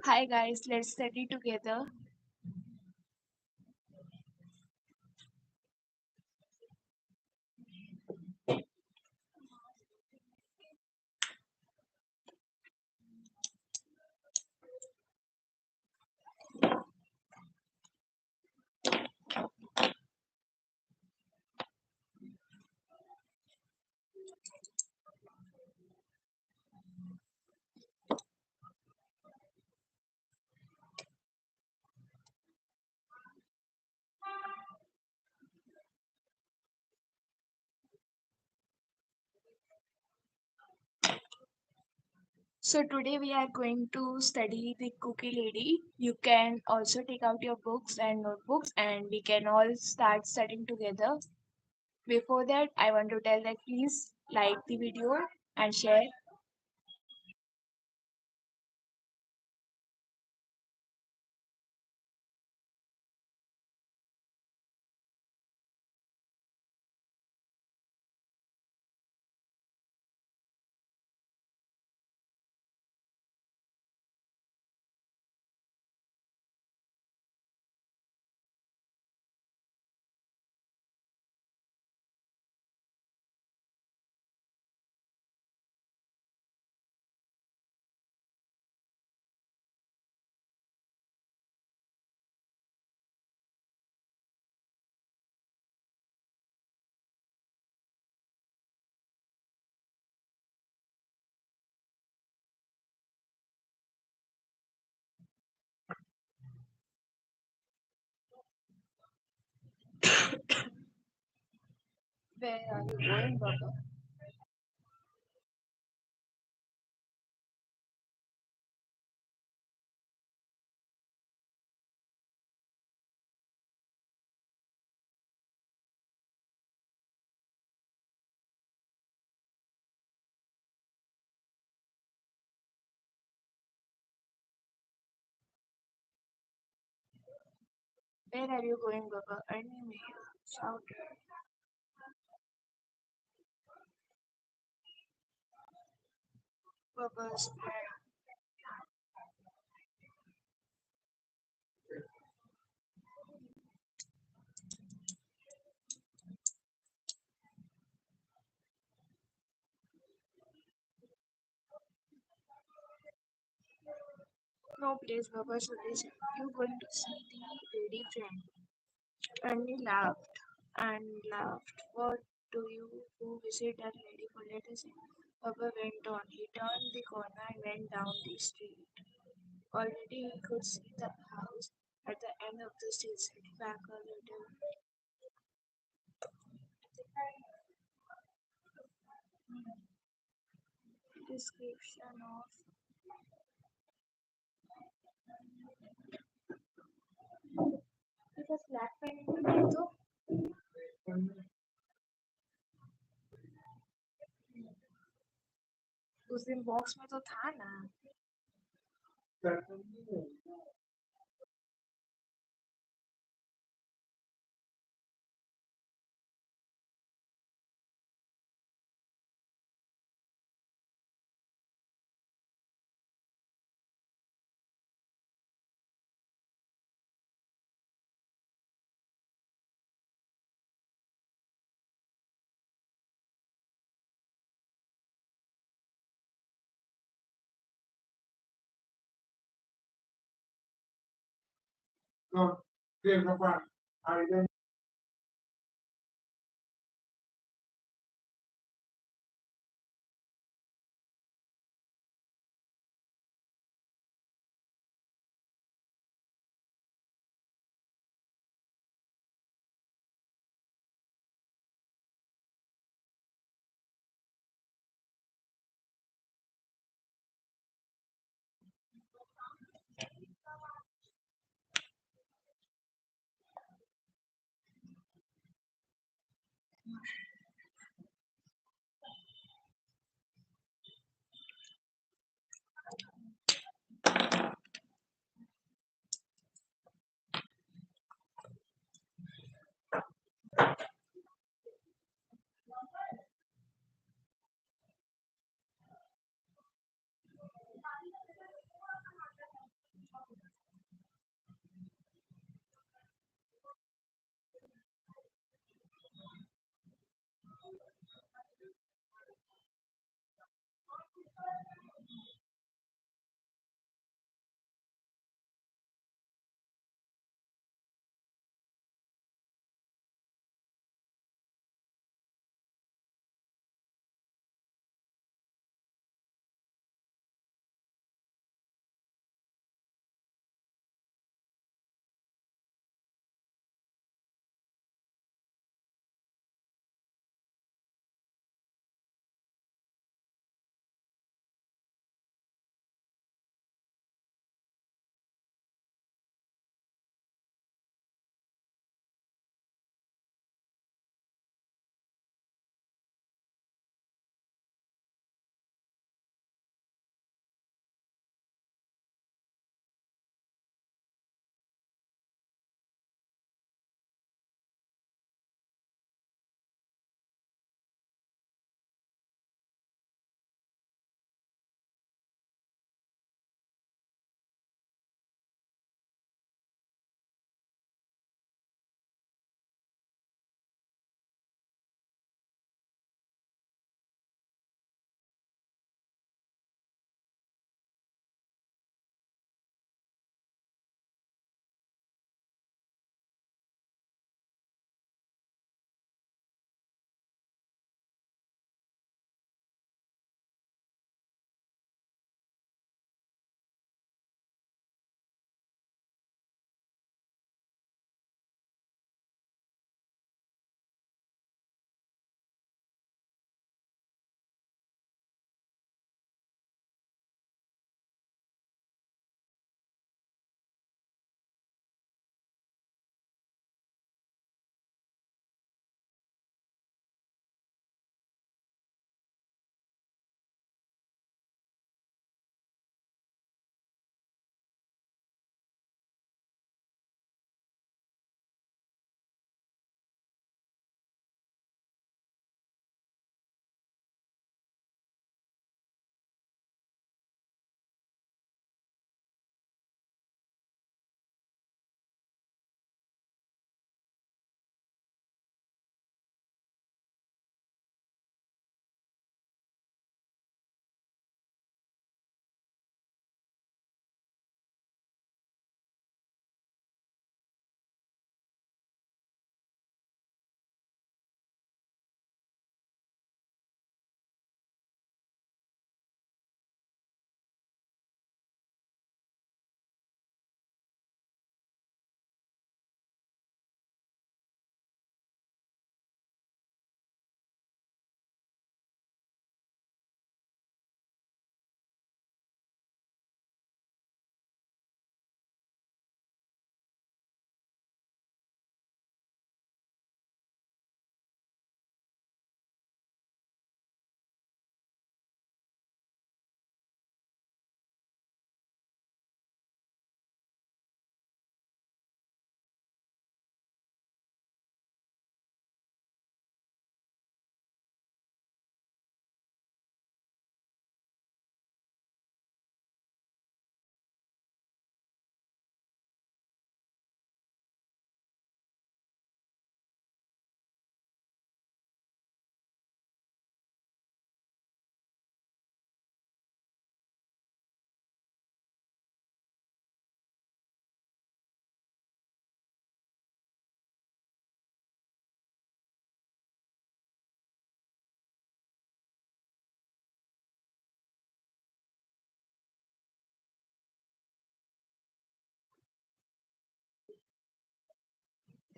Hi guys, let's study together. So today we are going to study the cookie lady. You can also take out your books and notebooks and we can all start studying together. Before that, I want to tell that please like the video and share. Where are you going, Baba? Where are you going, Baba? Anime. Shout. Baba's no place, Baba. So listen, you're going to see the lady friend. And he laughed and laughed. What do you who visit that lady for letters? Papa went on. He turned the corner and went down the street. Already he could see the house at the end of the street set back a little. Description of because black pen तो उस दिन box में तो था ना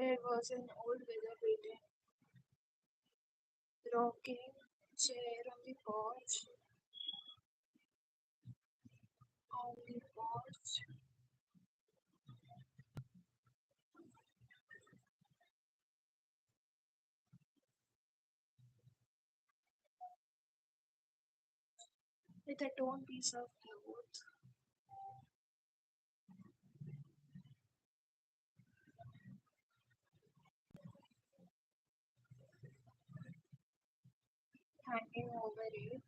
There was an old weather-beaten rocking chair on the porch with a torn piece of cloth hanging over it.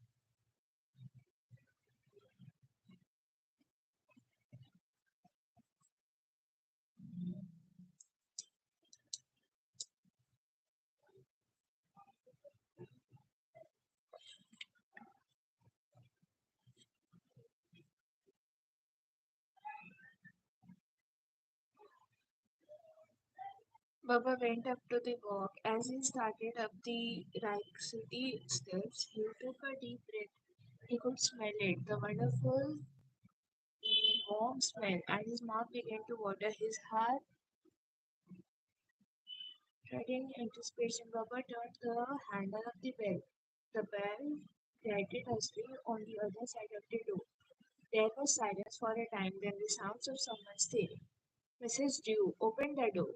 Baba went up to the walk. As he started up the City steps, he took a deep breath. He could smell it, the wonderful warm smell, and his mouth began to water. His heart in anticipation. Baba turned the handle of the bell. The bell grated huskily on the other side of the door. There was silence for a time, then the sounds of someone stirring. Mrs. Dew opened the door.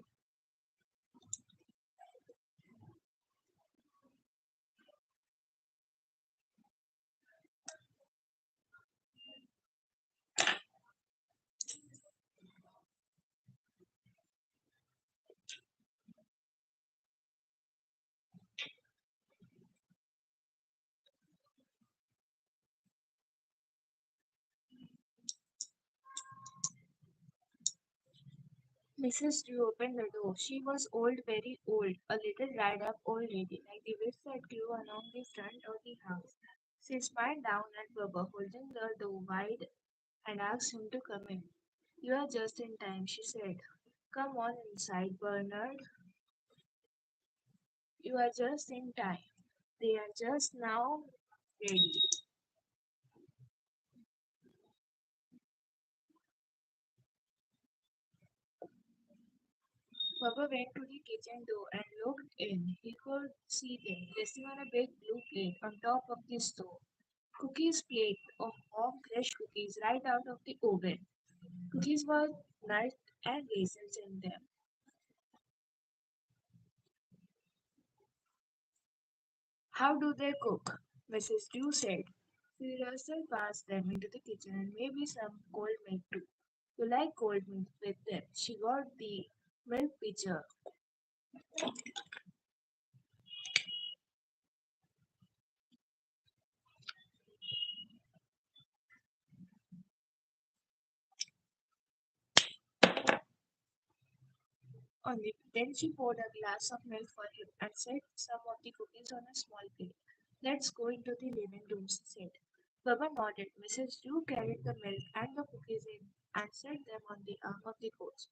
Mrs. Dew opened the door. She was old, very old, a little dried up old lady, like the weeds that grew along the front of the house. She smiled down at Baba, holding the door wide, and asked him to come in. You are just in time, she said. Come on inside, Bernard. You are just in time. They are just now ready. Papa went to the kitchen door and looked in. He could see them resting on a big blue plate on top of the stove. Cookies plate of warm fresh cookies right out of the oven. Cookies were nuts and raisins in them. How do they cook? Mrs. Dew said. She rustled past them into the kitchen and maybe some cold milk too. You like cold milk with them. She got the milk pitcher. Then she poured a glass of milk for him and set some of the cookies on a small plate. Let's go into the living room, she said. Baba nodded. Mrs. Dew carried the milk and the cookies in and set them on the arm of the couch.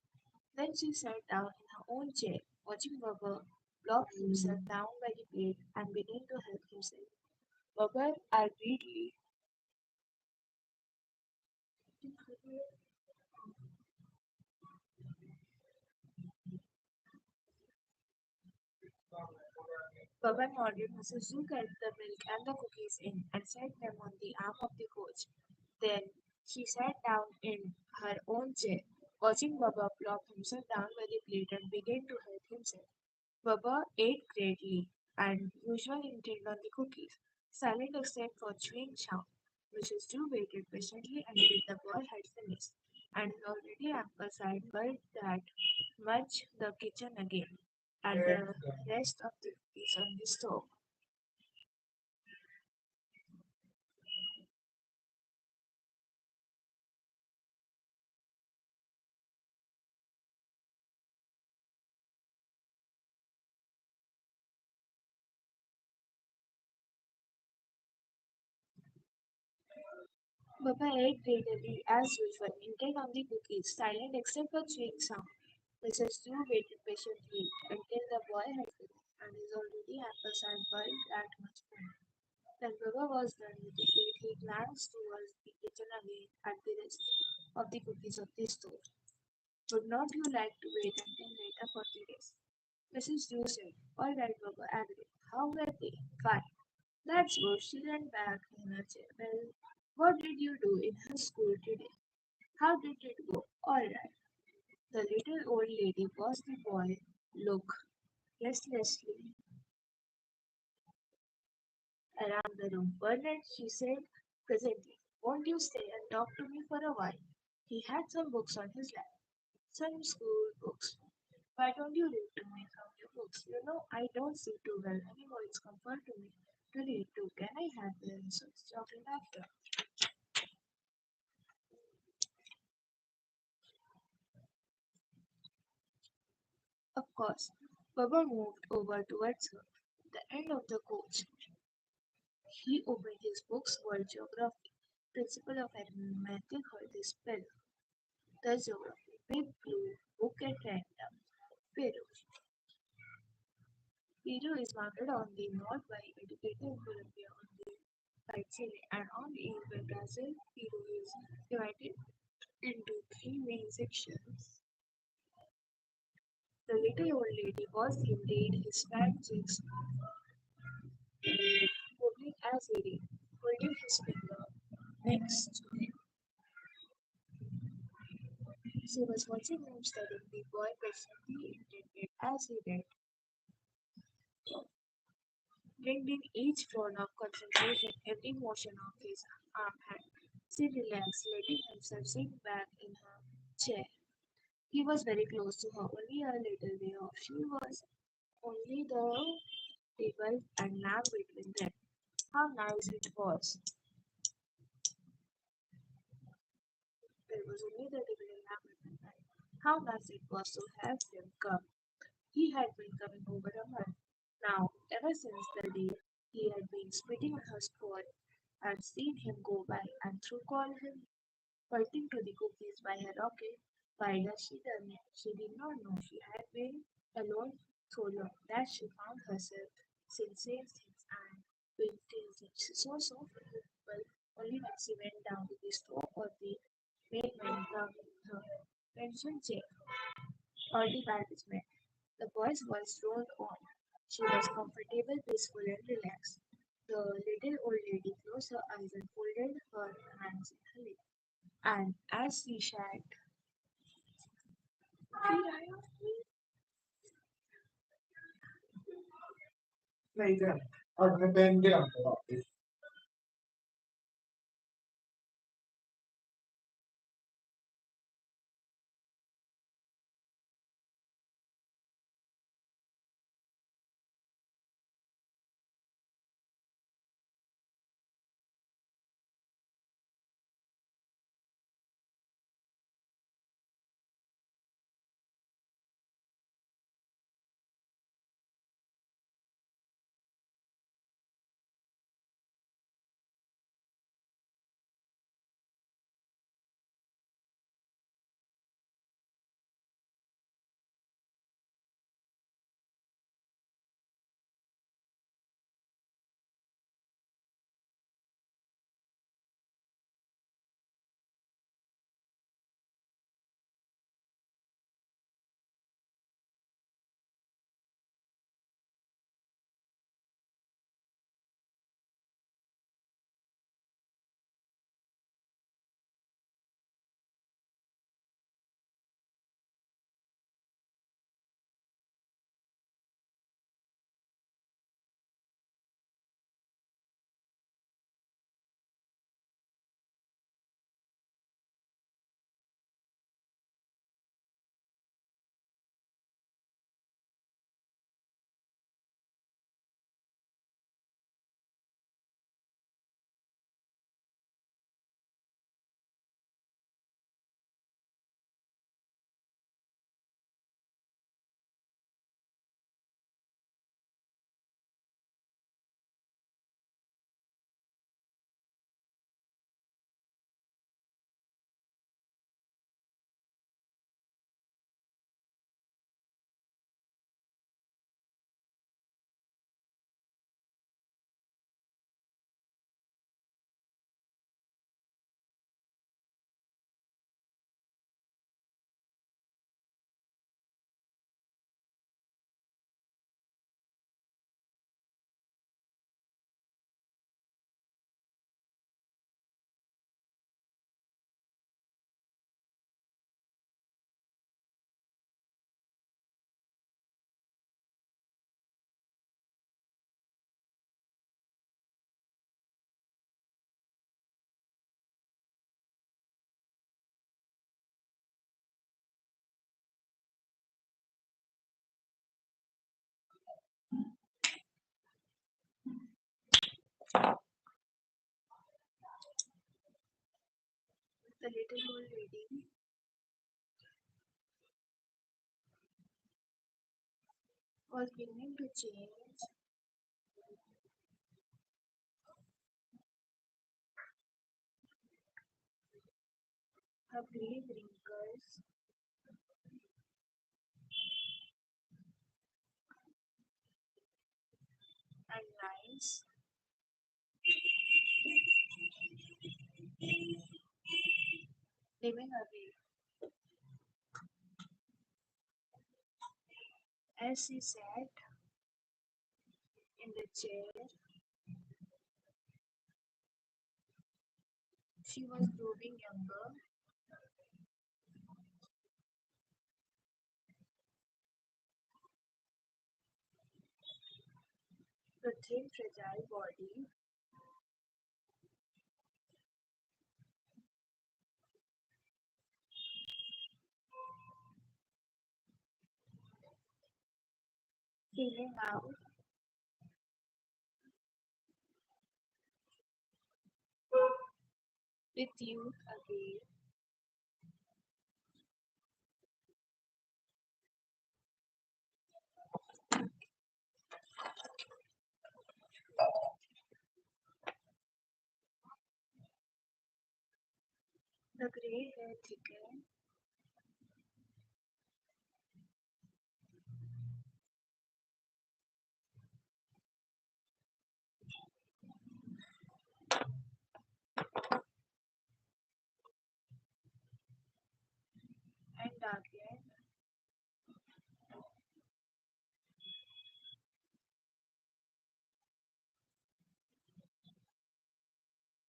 Then she sat down in her own chair, watching Baba plop himself down by the plate and begin to help himself. Baba agreed. Baba nodded. Mrs. Dew carried the milk and the cookies in and set them on the arm of the couch. Then she sat down in her own chair, watching Baba plop himself down by the plate and began to help himself. Baba ate greatly and usually intent on the cookies, silent except for chewing sound. Mrs. Drew waited patiently until the boy had finished, and he already emphasized that much the kitchen again, and the rest of the cookies on the stove. Baba ate greedily as usual, intent on the cookies, silent except for chewing sound. Mrs. Drew waited patiently until the boy had finished, and his already appetite felt that much more. When Baba was done with the plate, he glanced towards the kitchen again at the rest of the cookies of the store. Would not you like to wait until later for 3 days? Mrs. Drew said, all right, Baba agreed. How were they? Fine. That's good. She leaned back in her chair. Well, what did you do in her school today? How did it go? All right. The little old lady watched the boy look restlessly around the room. Bernard, she said presently, won't you stay and talk to me for a while? He had some books on his lap, some school books. Why don't you read to me from your books? You know, I don't see too well anymore. It's comfort to me to read too. Can I have the answers? Talking after. Of course, Baba moved over towards her. The end of the coach. He opened his books, World Geography, Principle of Arithmetic, or the spell, the Geography, Big Blue, Book at Random, Peru. Peru is marked on the north by Educated Colombia on the right Chile, and on the east by Brazil. Peru is divided into three main sections. The little old lady was indeed his fat cheeks moving as he did, holding his finger next to him. She was watching him studying the boy patiently intended as he read, bringing in each frown of concentration, every motion of his arm hand. She relaxed, letting himself sink back in her chair. He was very close to her, only a little way off. She was only the table and lamp between them. How nice it was! There was only the table and lamp between them. How nice it was to have him come. He had been coming over a month now, ever since the day he had been spitting her spot and seen him go by and through call him, pointing to the cookies by her rocket. Why does she done it? She did not know she had been alone so long that she found herself saying same things and doing things that she saw so people only when she went down to the store or the mailman coming her pension check or the banishment. The boy's voice rolled on. She was comfortable, peaceful, and relaxed. The little old lady closed her eyes and folded her hands in her lap. And as she sat, नहीं क्या और मैं पहन के आता हूँ The little old lady was beginning to change her grave wrinkles and lines, living away. As she sat in the chair, she was growing younger. The thin, fragile body feeling out with youth again. The grey hair thickened and darkened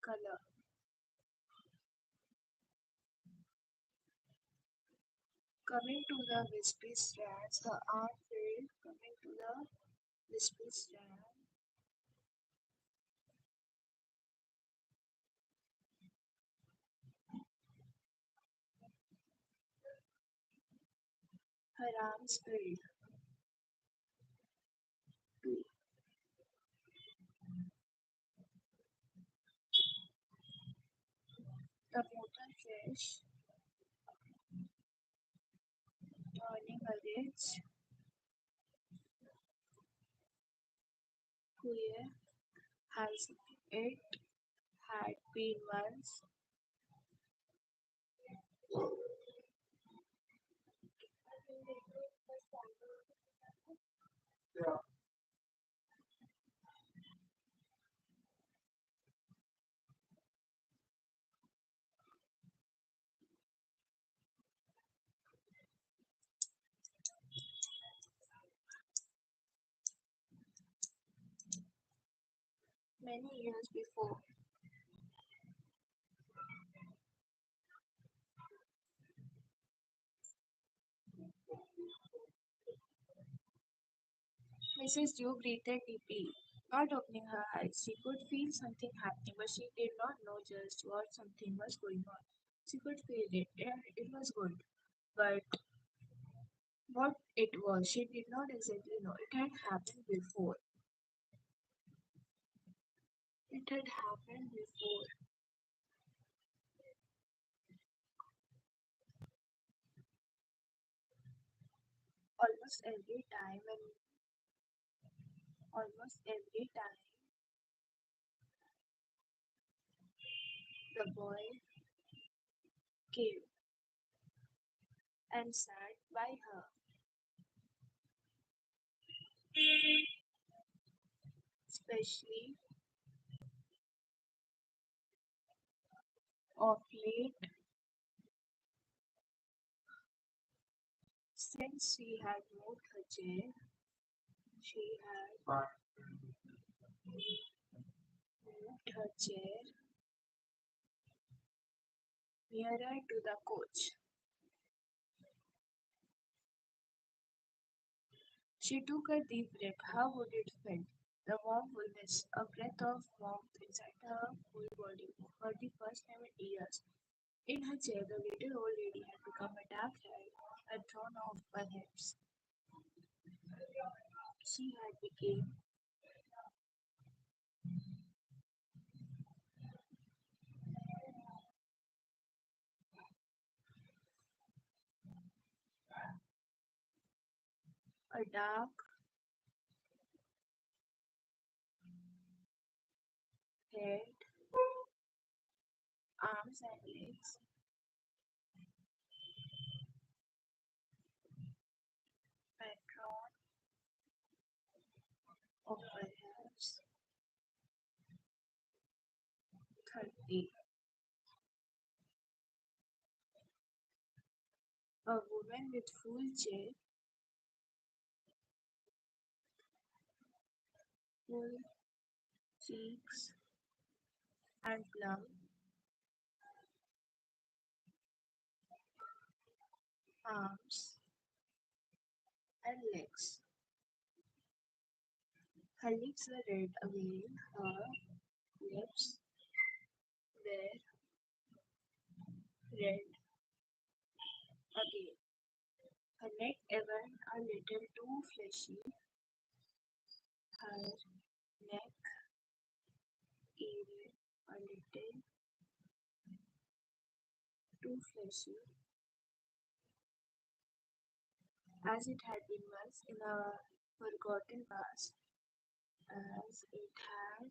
color. Coming to the wispy strands, her arm filled, coming to the wispy strand, her arms filled too. The motorfish, turning a rich, queer, as it had been once. Many years before. Mrs. Dew breathed deeply, not opening her eyes. She could feel something happening, but she did not know just what something was going on. She could feel it, and it was good. But what it was, she did not exactly know. It had happened before. It had happened before. Almost every time, and almost every time, the boy came and sat by her, especially of late, since she had moved her chair. She had moved her chair nearer to the coach. She took a deep breath. How would it feel? The warm coolness, a breath of warmth inside her whole body. For the first time in years, in her chair, the little old lady had become a dark head, a drawn off her hips. She had become A dark head, arms and legs, patron of perhaps 30. A woman with full cheek, full cheeks and plump arms and legs. Her lips were red again, her lips were red again. Her neck even a little too fleshy, her neck even a little too fleshy, as it had been once in a forgotten past, as it had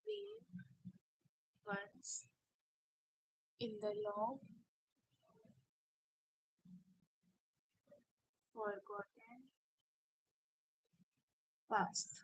been once in the long forgotten past.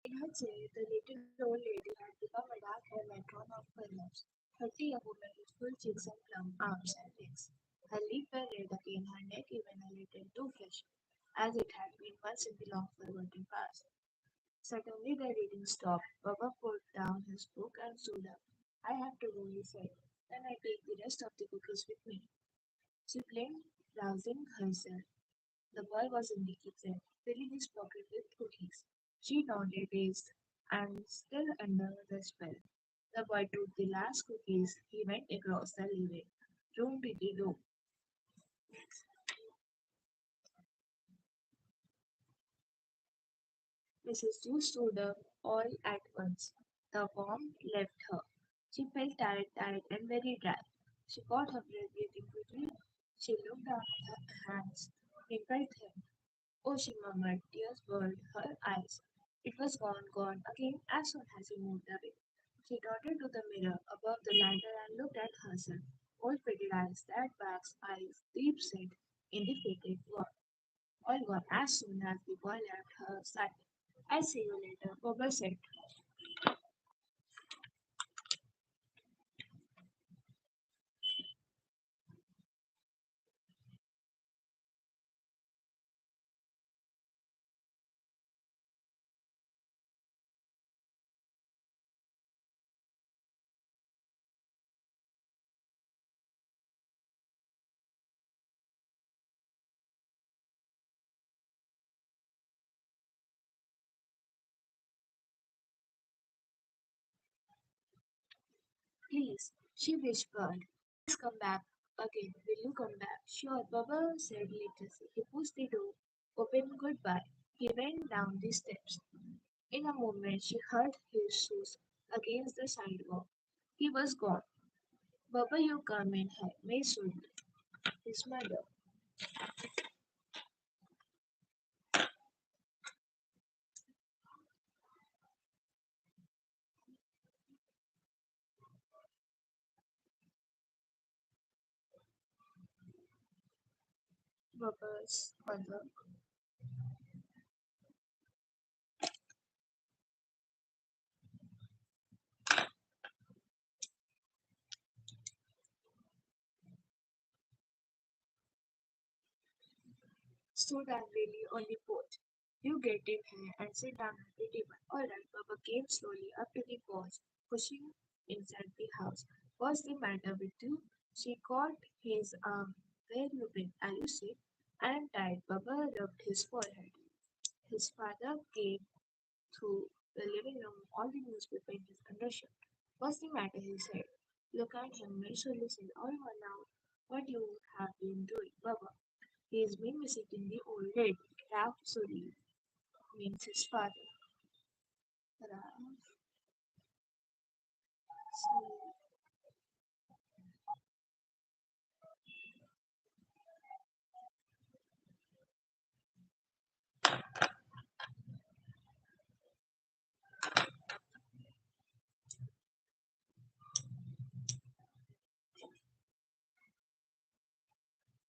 In her chair, the little old lady had become a dark-haired matron of perhaps 30, a woman with full cheeks and plump arms and legs. Her lips were red again, her neck even a little too fleshy, as it had been once in the long forgotten past. Suddenly the reading stopped. Baba put down his book and stood up. I have to go, he said. Then I take the rest of the cookies with me. She blinked, rousing herself. The boy was in the kitchen, filling his pocket with cookies. She nodded, dazed, and still under the spell. The boy took the last cookies. He went across the living room to the door. Mrs. Yu stood up all at once. The warmth left her. She felt tired and very dry. She caught her breath breathing quickly. She looked down at her hands, wrinkled them. Oh, she murmured. Tears burned her eyes. It was gone again as soon as he moved away. She darted to the mirror above the lantern and looked at herself. Old faded eyes, that bag's eyes, deep set in the faded wall. All gone as soon as the boy left her side. I'll see you later, Bubble said. Please, she whispered. Please come back again. Will you come back? Sure, Bubba said littlely. He pushed the door open goodbye. He went down the steps. In a moment, she heard his shoes against the sidewalk. He was gone. Baba, you come in here, May soon. His mother. Baba's mother stood angrily on the porch. You get in here and sit down at the table. All right, Baba came slowly up to the porch, pushing inside the house. What's the matter with you? She caught his arm. Where you been? Are you sick? I'm tired. Baba rubbed his forehead. His father came through the living room, all the newspaper in his undershirt. What's the matter? He said. Look at him. Miserably said, all one out. What you have been doing, Baba? He's been visiting the old lady. Rhapsody means his father. Rhapsody.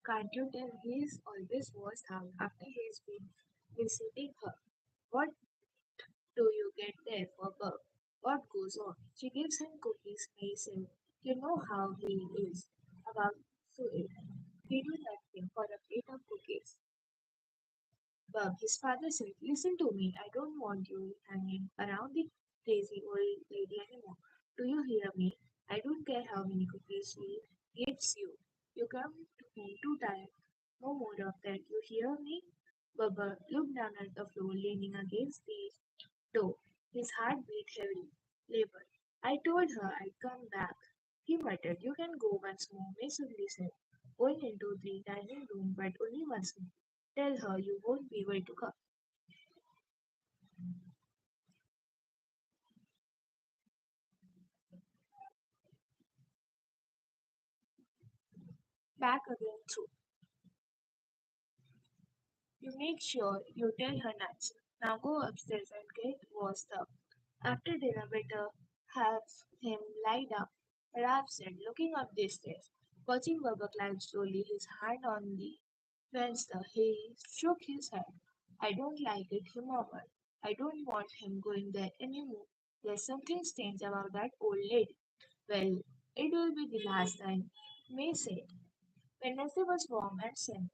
Can't you tell he's always was out after he's been visiting her? What do you get there for Bub? What goes on? She gives him cookies, Mason. You know how he is about to eat. He do nothing for a plate of cookies. Bub, his father said, listen to me. I don't want you hanging around the crazy old lady anymore. Do you hear me? I don't care how many cookies she gives you. You come home too tired. No more of that. You hear me? Bubba looked down at the floor, leaning against the door. His heart beat heavily. Labor. I told her I'd come back. He muttered, you can go once more, Miss Woodley said, going into the dining room, but only once more. Tell her you won't be able to come. Back again through. You make sure you tell her nice. Now go upstairs and get washed up. After dinner, better have him lie down. Ralph said, looking up the stairs. Watching Baba climb slowly, his hand on the fenster, he shook his head. I don't like it, he murmured. I don't want him going there anymore. There's something strange about that old lady. Well, it will be the last time, May said. Wednesday was warm and sunny.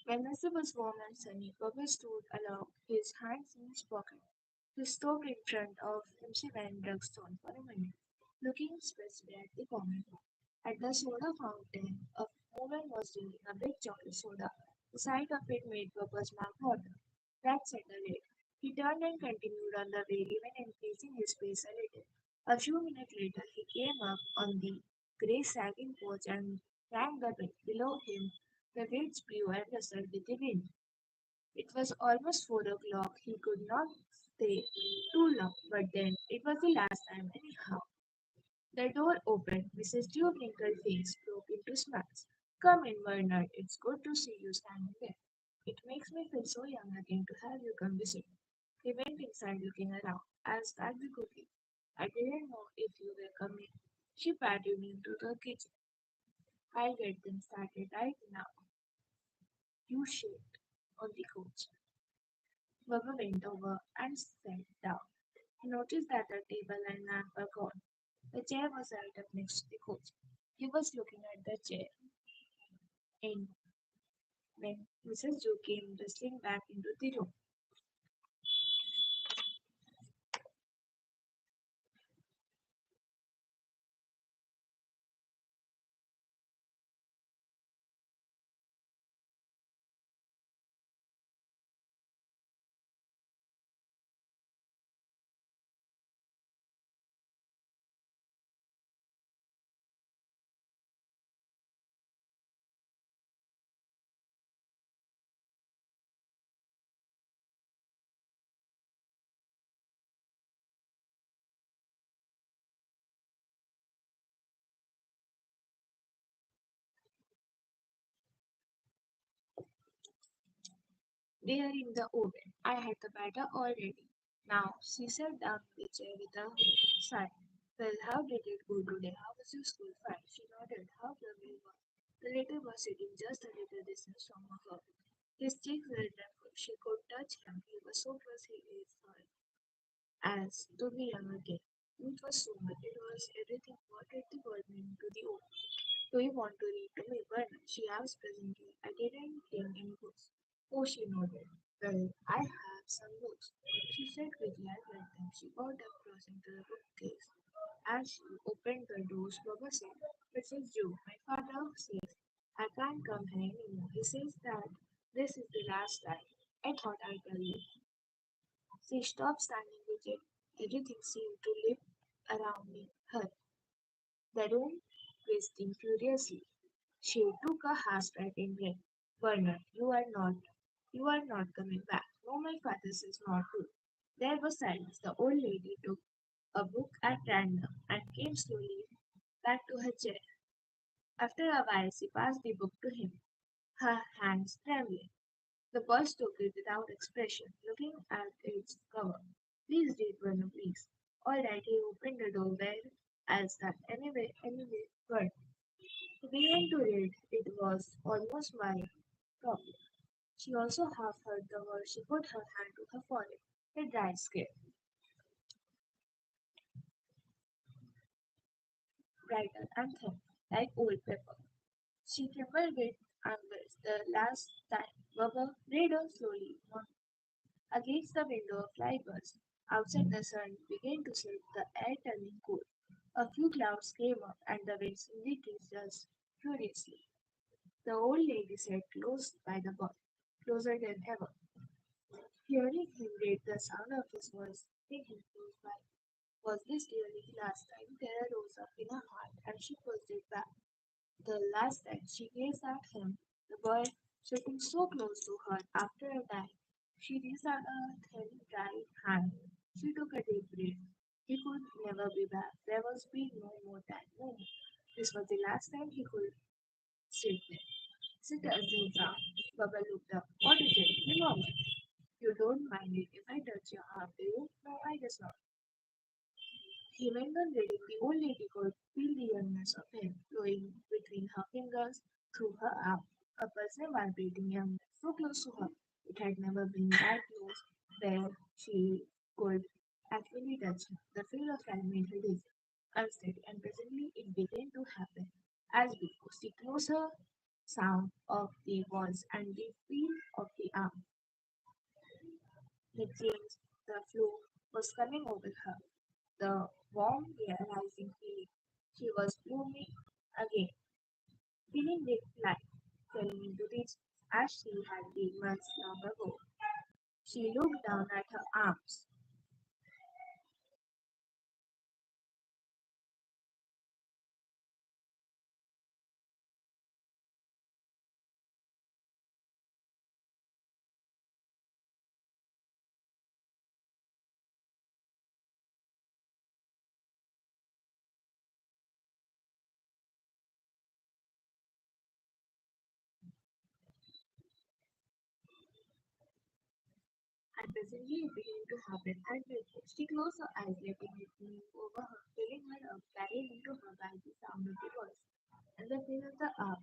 Wednesday was warm and sunny. Bubba stood alone, his hands in his pocket. He stopped in front of MC Drugstore for a minute, looking especially at the comic book. At the soda fountain, a woman was drinking a big chocolate soda. The sight of it made Bubba's mouth water. That settled it. He turned and continued on the way, even increasing his pace a little. A few minutes later, he came up on the grey sagging porch and rang the bell. Below him, the weeds blew and rustled with the wind. It was almost 4 o'clock. He could not stay too long, but then it was the last time anyhow. The door opened. Mrs. Duke's wrinkled face broke into smiles. Come in, Bernard. It's good to see you standing there. It makes me feel so young again to have you come visit. He went inside looking around. I'll start the cooking. I didn't know if you were coming. She patted me into the kitchen. I'll get them started right now. You shaped on the couch. Baba went over and sat down. He noticed that the table and lamp were gone. The chair was right up next to the couch. He was looking at the chair, and when Mrs. Joe came rustling back into the room, they are in the oven. I had the batter already. Now she sat down in the chair with a sigh. Well, how did it go today? How was your school fine? She nodded. How lovely was. The letter was sitting just a little distance from her. His cheeks were trembled. She could touch him. He was so close he is her as to be young again. It was so much. It was everything. What did the world mean to the old? Do you want to read to me, Vernon? She asked presently. I didn't bring any books. Oh, she nodded. Well, I have some books. She said quickly, I read them. She got up, crossing to the bookcase. As she opened the doors, Baba said, Mrs. Joe, my father says I can't come here anymore. He says that this is the last time. I thought I'd tell you. She stopped standing rigid. Everything seemed to leap around her. The room twisting furiously. She took a half-frightened breath. Bernard, you are not coming back. No, my father says not to. There was silence. The old lady took a book at random and came slowly back to her chair. After a while, she passed the book to him, her hands trembling. The boy took it without expression, looking at its cover. Please read, Bruno, please. All right, he opened the door. Where else that? Anyway, good. He began to read. It was almost my problem. She also half heard the word. She put her hand to her forehead. A dry skin, brighter and thin, like old paper. She trembled with anger the last time. Bubba read her slowly. Against the window, a fly buzzed. Outside the sun began to set, the air turning cool. A few clouds came up, and the winds in the trees just furiously. The old lady sat close by the boy, closer than ever. Hearing him read, the sound of his voice made him close by. Was this really the last time? Terror rose up in her heart, and she pushed it back. The last time she gazed at him, the boy sitting so close to her after a time, she reached out a thin, dry hand. She took a deep breath. He could never be back. There was be no more time. No more. This was the last time he could sit there. Sit as he down. Baba looked up. What is it? You know me. You don't mind it if I touch your arm, do you? No, I guess not. He went on reading. The old lady could feel the youngness of him flowing between her fingers through her arm. A pulsing, vibrating youngness so close to her. It had never been that close where she could actually touch him. The feel of time made her dizzy, unsteady, and presently it began to happen. As before, the closer sound of the voice and the feel of the arm. The change, the flow was coming over her. The warm, realizing feeling. She was blooming again, feeling with life, falling into this as she had been months long ago. She looked down at her arms. And presently it began to happen, and she closed her eyes, letting it move over her, filling her up, carrying into her by the sound of the voice. and the feel of the arm.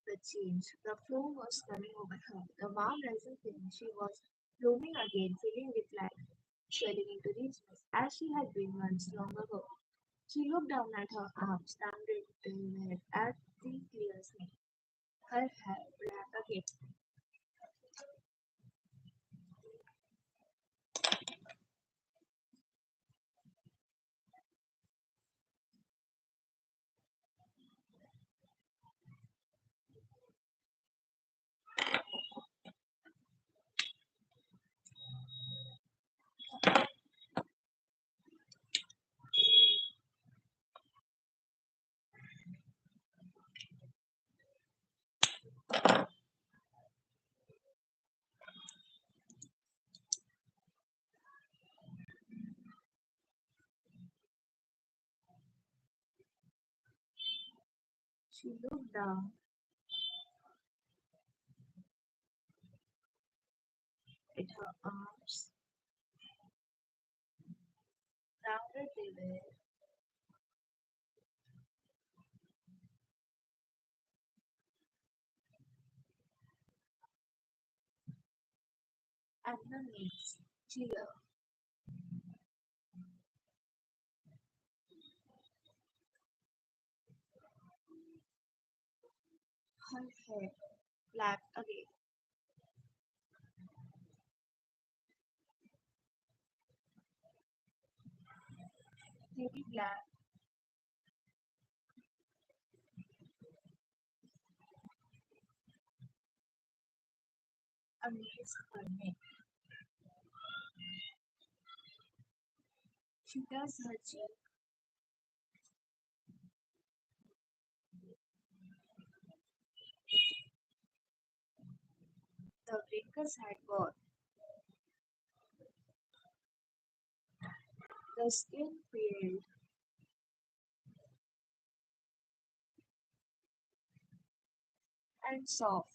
The change. The flow was coming over her. The warm rising feeling. She was blooming again, filling with life, swelling into richness, as she had been once long ago. She looked down at her arms, rounded in red at the clear skin. Her hair black again. She looked down at her arms, rounded they were, and the knees. Clear. Her hair black again. Heavy black, amazed her neck. She touched her cheek. The wrinkles had gone. The skin peeled and soft.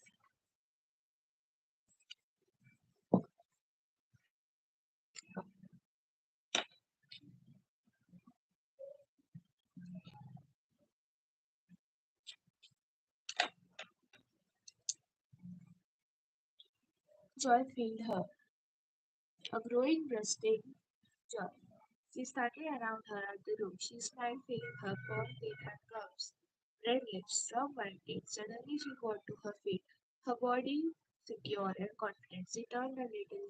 Joy filled her, a growing bursting joy. She started around her at the room. She smiled, feeling her firm feet and curves. Red lips, strong white teeth. Suddenly she got to her feet, her body secure and confident. She turned a little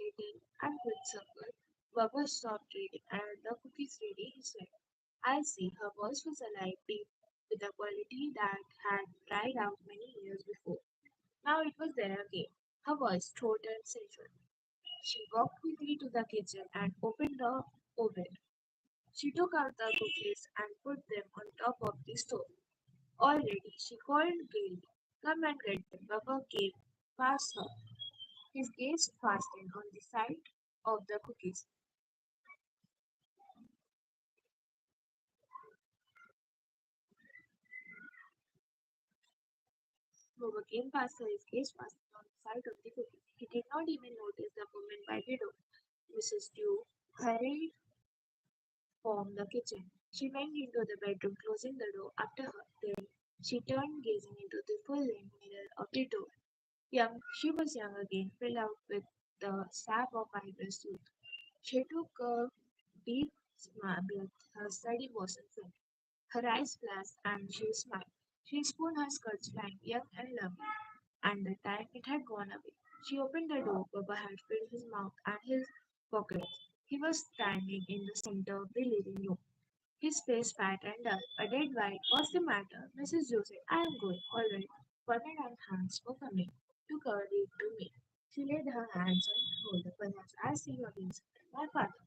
and quick circle. Baba stopped reading, and the cookies ready, he said. I see. Her voice was alive, deep, with a quality that had died out many years before. Now it was there again. Her voice, throat and sensual. She walked quickly to the kitchen and opened the oven. She took out the cookies and put them on top of the stove. All ready, she called gaily. Come and get them. Baba came past her. His gaze fastened on the side of the cookies. Baba came past her. His gaze fastened on the side of the cookies. He did not even notice the woman by the door. Mrs. Dew hurried from the kitchen. She went into the bedroom, closing the door after her. Then she turned, gazing into the full-length mirror of the door. She was young again, filled out with the sap of vibrant youth. She took a deep breath. Her steady motion filled. Her eyes flashed, and she smiled. She spooned her skirts flying, young and lovely, and the time it had gone away. She opened the door. Baba had filled his mouth and his pockets. He was standing in the center of the living room. His face fat and dull, a dead white. What's the matter? Mrs. Joseph, I am going. All right. Bernard and Hans were coming to read to me. She laid her hands on his shoulder. Perhaps I'll see you again sometime. My father.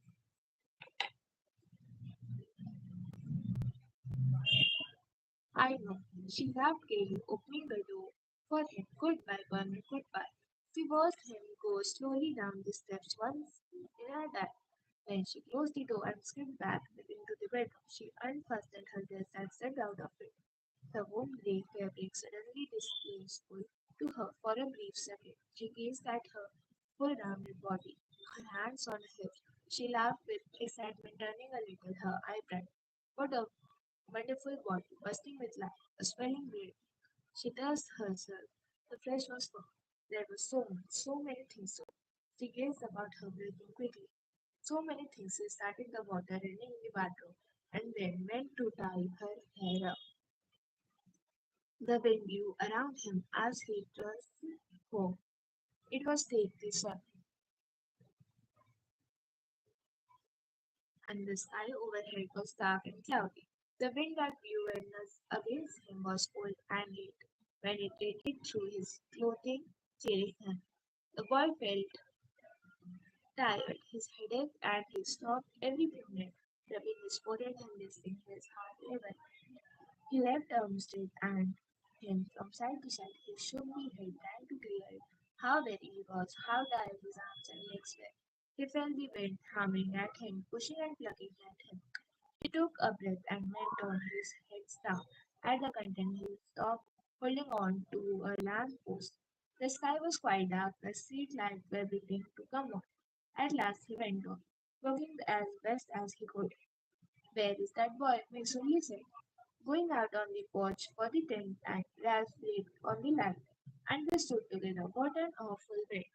I know. She laughed gaily, opening the door for him. Goodbye, Bernard, goodbye. She watched him go slowly down the steps once in her life. Then she closed the door and slipped back into the bedroom. She unfastened her dress and stepped out of it. The warm grey fabric suddenly distasteful to her for a brief second. She gazed at her full rounded body, her hands on her hips. She laughed with excitement, turning a little her eyebrow. What a wonderful body, bursting with life, a swelling brain. She touched herself. The flesh was firm. There was so much, so many things. She gazed about her, breathing quickly. So many things. She started the water running in the bathroom and then went to tie her hair up. The wind blew around him as he drove home. It was thick, the sun, and the sky overhead was dark and cloudy. The wind that blew against him was cold and late. When it hit through his clothing, chilling him. The boy felt tired, his headache, and he stopped every few minutes, rubbing his forehead and listening to his heart level. He left straight and him from side to side. He shook the head, trying to clear it. How weary he was, how tired his arms and legs were. He felt the wind humming at him, pushing and plucking at him. He took a breath and went on his head down. At the content, he stopped, holding on to a lamp post. The sky was quite dark, the street lights were beginning to come on. At last he went on, walking as best as he could. Where is that boy? Miss Sully said, going out on the porch for the tenth time. Ralph flicked on the light, and they stood together. What an awful day!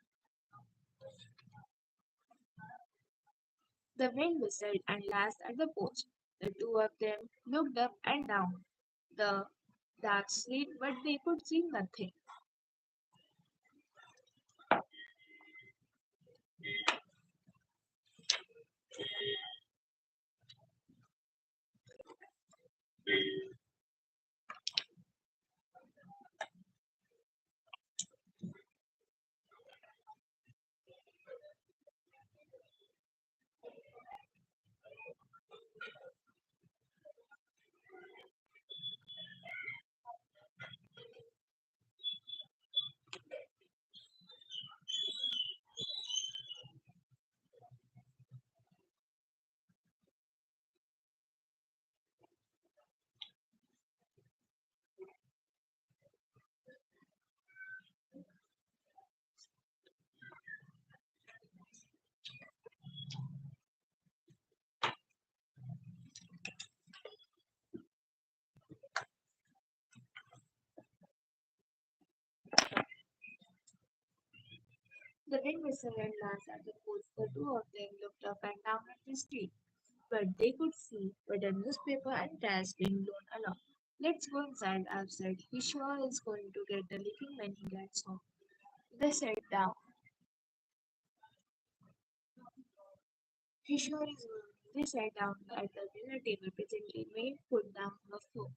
The wind whistled and lashed at the porch. The two of them looked up and down the dark street, but they could see nothing. The wind whistled and lashed at the porch. The two of them looked up and down at the street, but they could see but a newspaper and trash being blown along. Let's go inside, Alf said. He sure is going to get a licking when he gets home. They sat down. He sure is going. They sat down at the dinner table, presently made put down on the floor.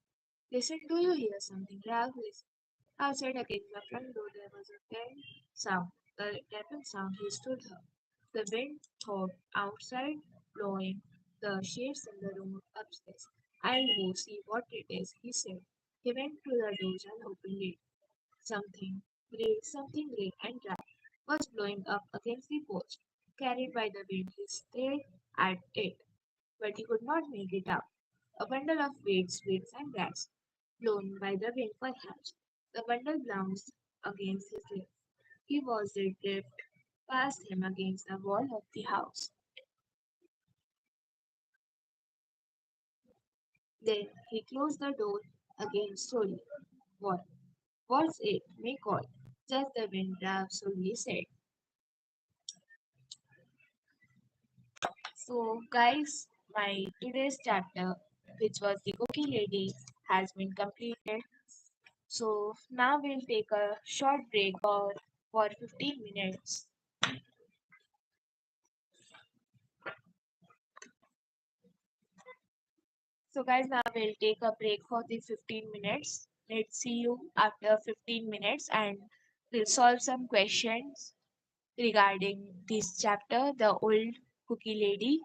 Listen, do you hear something? Ralph listened. Outside against the front door there was a faint sound. The tapping sound he stood up. The wind thawed outside, blowing the shades in the room upstairs. I'll go see what it is, he said. He went to the doors and opened it. Something grey and dry, was blowing up against the porch. Carried by the wind, he stared at it, but he could not make it out. A bundle of weights, twigs, and grass, blown by the wind perhaps. The bundle bounced against his leg. He watched it drift past him against the wall of the house. Then he closed the door again slowly. What? What's it? May call. Just the wind, Ralph slowly said. So, guys, my today's chapter, which was the cookie lady, has been completed. So now we'll take a short break for 15 minutes. So guys, now we'll take a break for the 15 minutes. Let's see you after 15 minutes and we'll solve some questions regarding this chapter, the old cookie lady.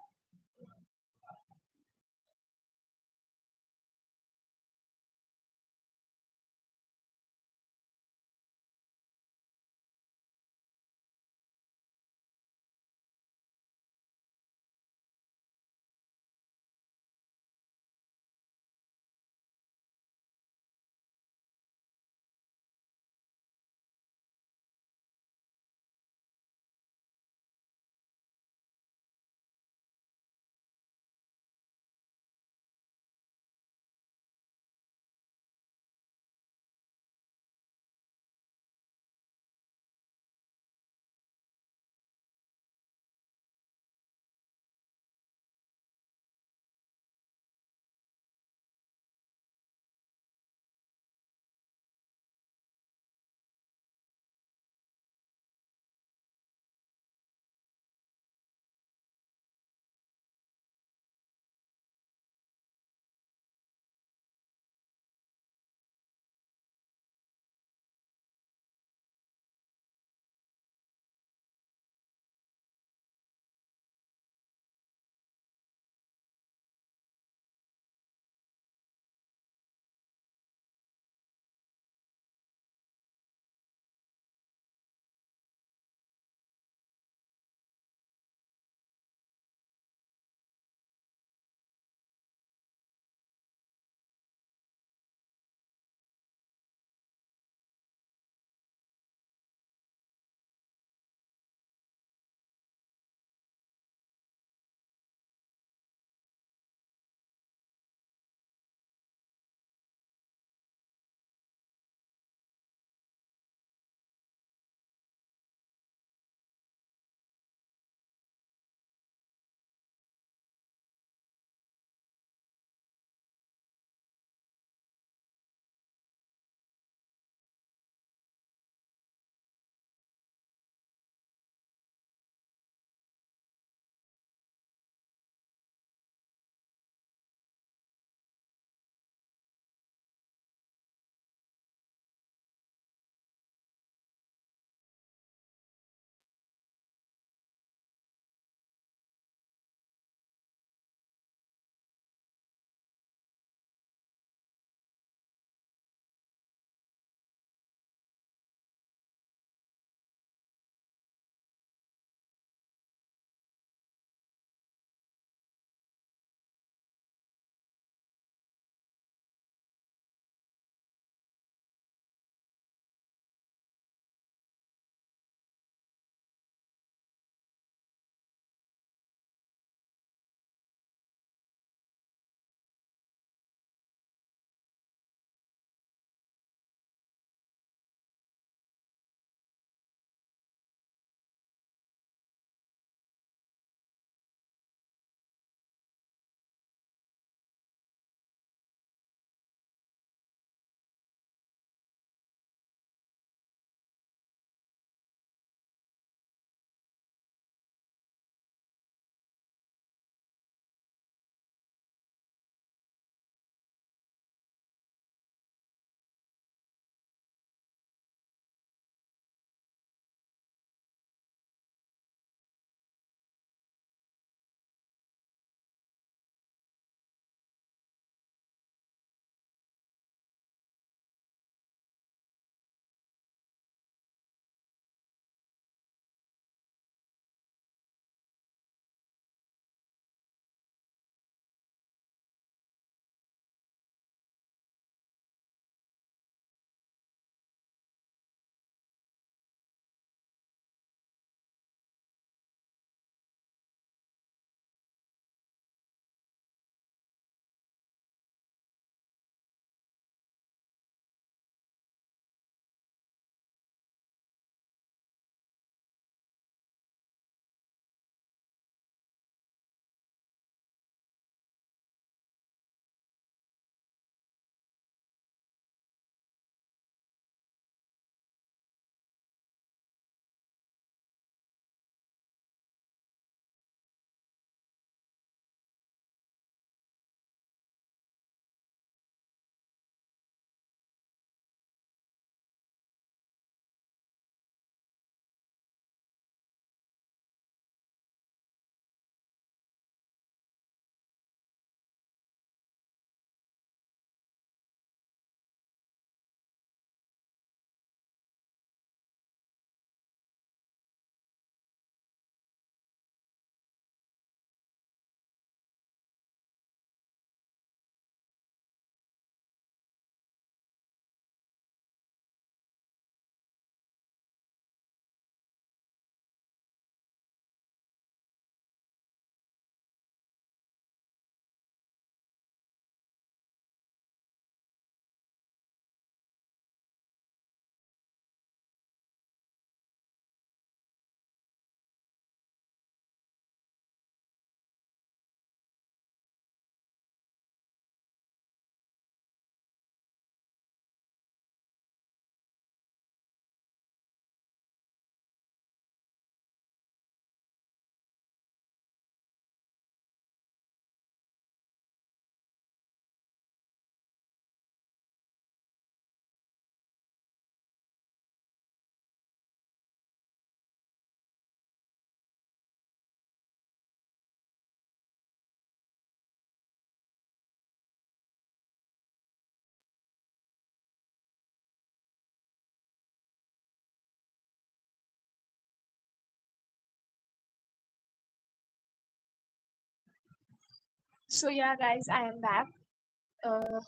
So yeah, guys, I am back.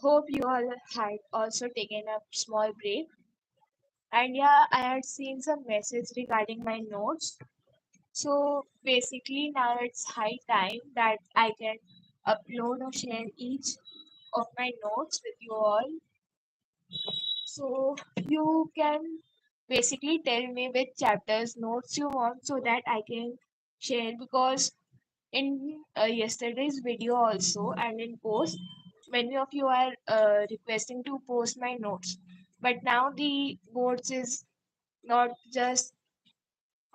Hope you all had also taken a small break. And yeah, I had seen some message regarding my notes. So basically, now it's high time that I can upload or share each of my notes with you all. So you can basically tell me which chapters notes you want so that I can share, because in yesterday's video also and in post, many of you are requesting to post my notes, but now the boards is not just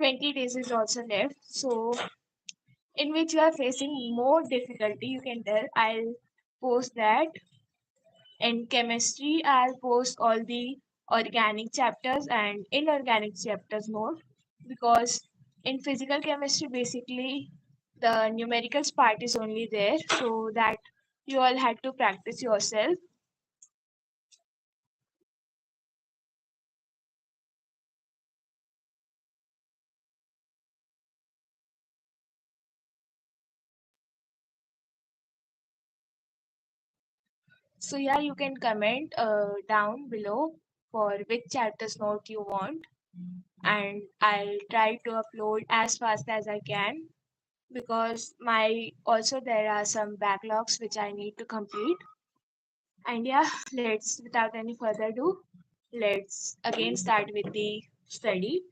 20 days is also left, so in which you are facing more difficulty, you can tell. I'll post that. In chemistry, I'll post all the organic chapters and inorganic chapters more, because in physical chemistry, basically, the numericals part is only there, so that you all had to practice yourself. So yeah, you can comment down below for which chapters note you want, and I'll try to upload as fast as I can, because my also there are some backlogs which I need to complete. And yeah, let's without any further ado, let's again start with the study.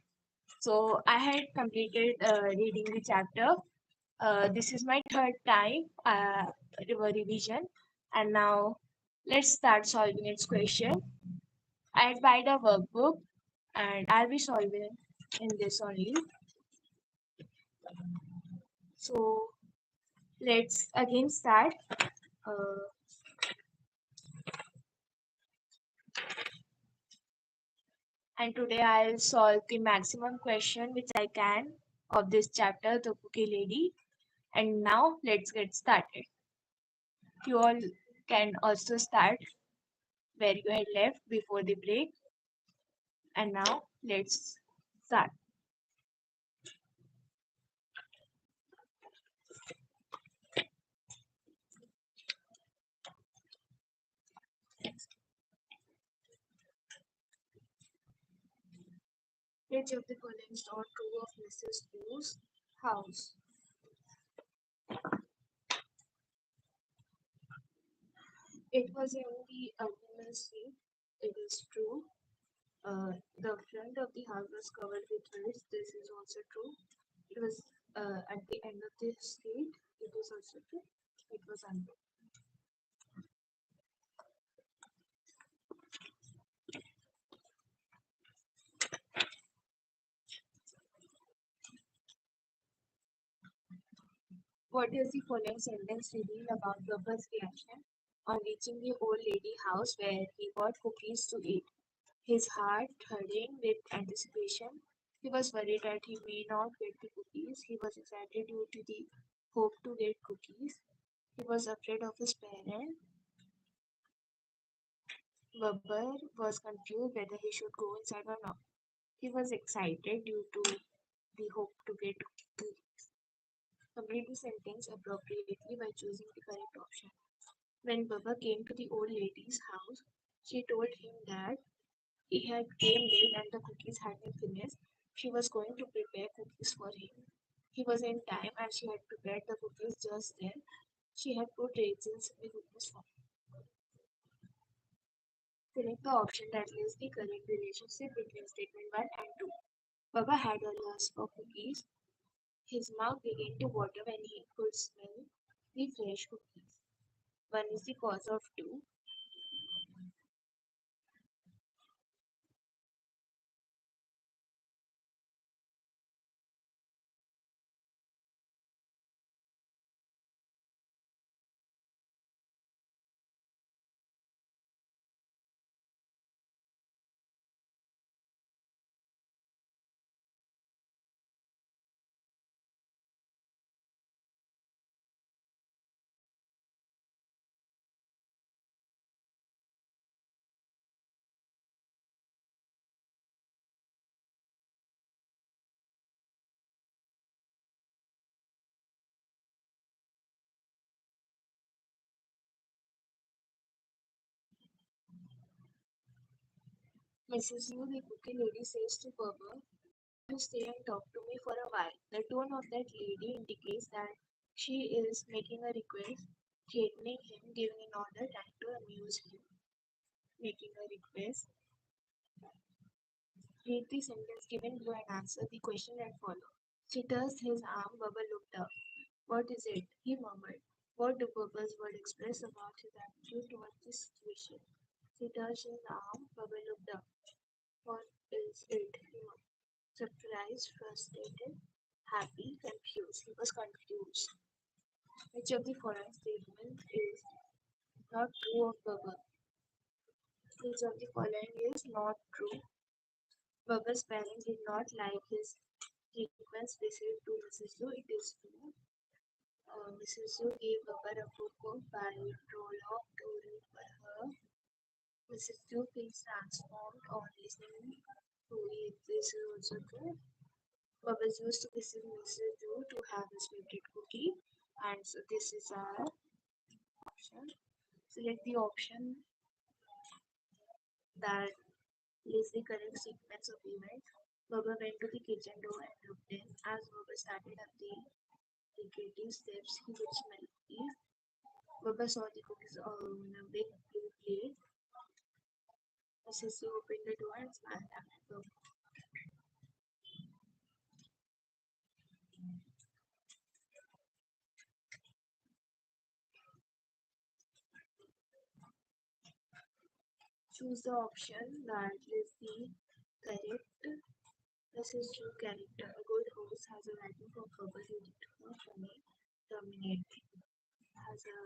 So I had completed reading the chapter. This is my third time revision, and now let's start solving its question. I buy the workbook, and I'll be solving in this only. So let's again start. Uh, and today I'll solve the maximum question which I can of this chapter, the Cookie Lady. And now let's get started. You all can also start where you had left before the break. And now let's start. Which of the following is not true of Mrs. Blue's house? It was in the Alderman Street. It is true. The front of the house was covered with birds. This is also true. It was at the end of the street. It is also true. It was untrue. What does the following sentence reveal about Gabbar's reaction on reaching the old lady house where he got cookies to eat? His heart thudding with anticipation. He was worried that he may not get the cookies. He was excited due to the hope to get cookies. He was afraid of his parents. Babbar was confused whether he should go inside or not. He was excited due to the hope to get cookies. Complete the sentence appropriately by choosing the correct option. When Baba came to the old lady's house, she told him that he had came late and the cookies had been finished. She was going to prepare cookies for him. He was in time and she had prepared the cookies just then. She had put raisins in the cookies for him. Select the option that lists the correct relationship between statement 1 and 2. Baba had a lust for cookies. His mouth began to water when he could smell the fresh cookies. 1 is the cause of 2. Mrs. Yu, the cookie lady, says to Bubba, "You stay and talk to me for a while." The tone of that lady indicates that she is making a request, threatening him, giving an order, trying to amuse him. Making a request. Read the sentence given below and answer the question that follows. She touched his arm. Bubba looked up. "What is it?" he murmured. What do Bubba's words express about his attitude towards this situation? She touched his arm. Bubba looked up. "What is it?" he murmured. Surprised, frustrated, happy, confused. He was confused. Which of the following statements is not true of Bubba? Which of the following is not true? Bubba's parents did not like his request received to Mrs. Lu. It is true. Mrs. Lu gave Bubba a book by Prologue to read for her. Mrs. Lu feels transformed on listening to it. This is also true. Bubba used to visit Mrs. Lu to have his favorite cookie. And so this is our option. Select the option that is the correct sequence of events. Bubba went to the kitchen door and looked in. As Bubba started up the retreating steps, he would smell cookies. Bubba saw the cookies all in a big blue plate. Mrs. Yu opened the door and smiled at Bubba. Choose the option that is the correct Mrs. Yu character. A good host has a liking for Bubba who did not dominate, has a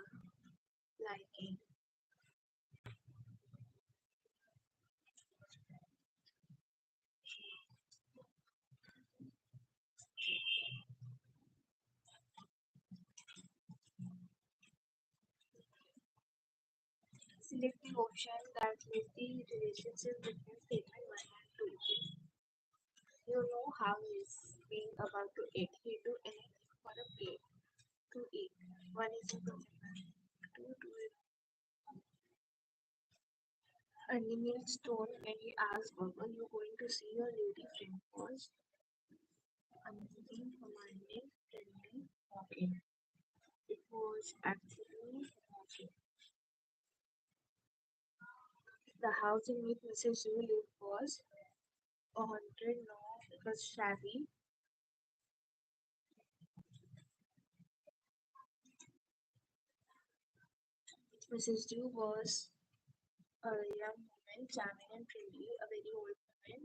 liking. Select the option that is the relationship between statement 1 and 2. You know how he's being about to eat. He do anything for a plate to eat. One is a commitment. Two to it. And he kneels stone when he asks Bubba, "You going to see your lady friend first?" Amazing, commanding, friendly, walking. It was actually walking. The house in which Mrs. Yu lived was haunted. No, it was shabby. Mrs. Yu was a young woman, charming and pretty, a very old woman.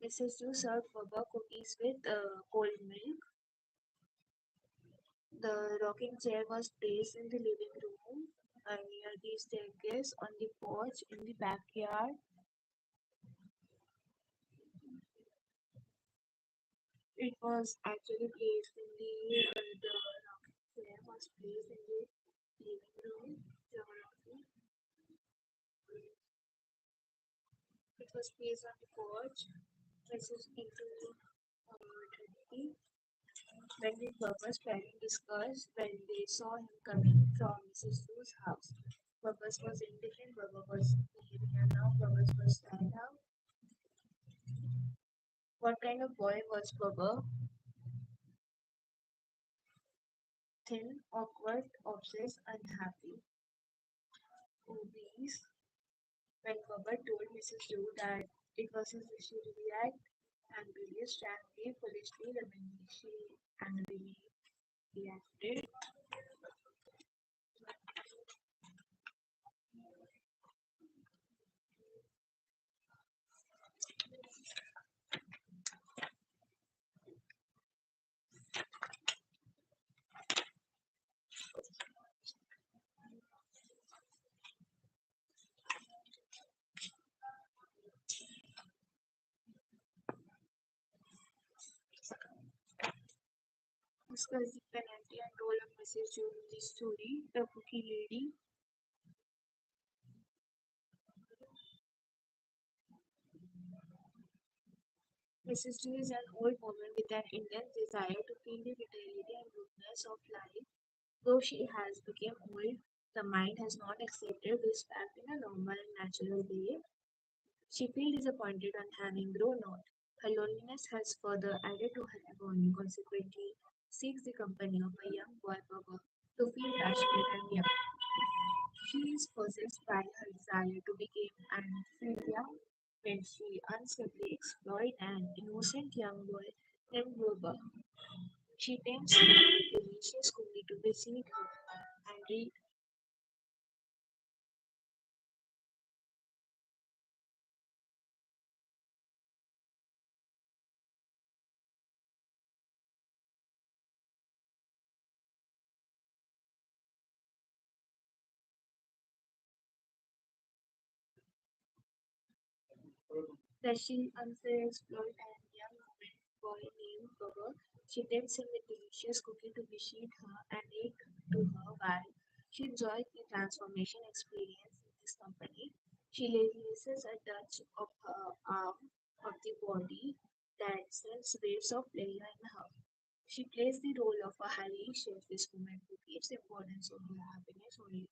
Mrs. Yu served Baba cookies with cold milk. The rocking chair was placed in the living room near the staircase on the porch in the backyard. It was actually placed in the rocking chair was placed in the living room. The rocking- It was placed on the porch. Mrs. into 30. When did Bubba's parents discuss when they saw him coming from Mrs. Su's house? Bubba's was indifferent, Bubba was behaving now, Bubba's was stand out. What kind of boy was Bubba? Thin, awkward, obsessed, unhappy. Obese. When Bubba told Mrs. Yu that it was his wish to react angrily, strangely, foolishly, lovingly, she angrily reacted. Discuss the penalty and role of Mrs. Yu in the story. The cookie lady. Mrs. Yu is an old woman with an intense desire to feel the vitality and goodness of life. Though she has become old, The mind has not accepted this fact in a normal and natural way. She feels disappointed on having grown old. Her loneliness has further added to her agony, consequently seeks the company of a young boy Baba to feel passionate and young. She is possessed by her desire to become an Ophelia when she unsafely exploit an innocent young boy named Wilbur. She tempts him to delicious cookie to visit her and read that she unfairly exploit an young boy named Wilbur. She tempts him with delicious cookie to visit her and read to her while she enjoys the transformation experience in this company. She releases a touch of her arm of the body that sends waves of pleasure in her. She plays the role of a highly selfish woman who gives importance to her happiness only.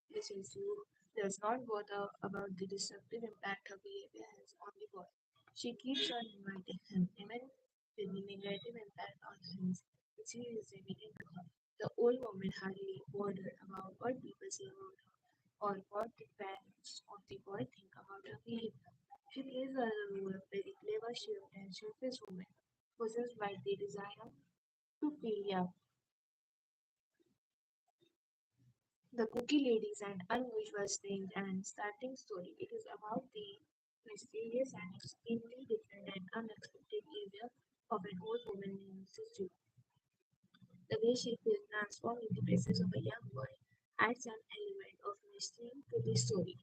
This issue does not bother about the destructive impact her behavior has on the boy. She keeps on inviting him, even with the negative impact on him, which he is evident to her. The old woman hardly bothered about what people say about her or what the parents of the boy think about her behavior. She plays a role of very clever, shrewd, and selfish woman, possessed by the desire to feel young. The Cookie Lady is an unusual, strange, and startling story. It is about the mysterious and extremely different and unexpected behavior of an old woman named Mrs. The way she feels transformed in the presence of a young boy adds an element of mystery to the story.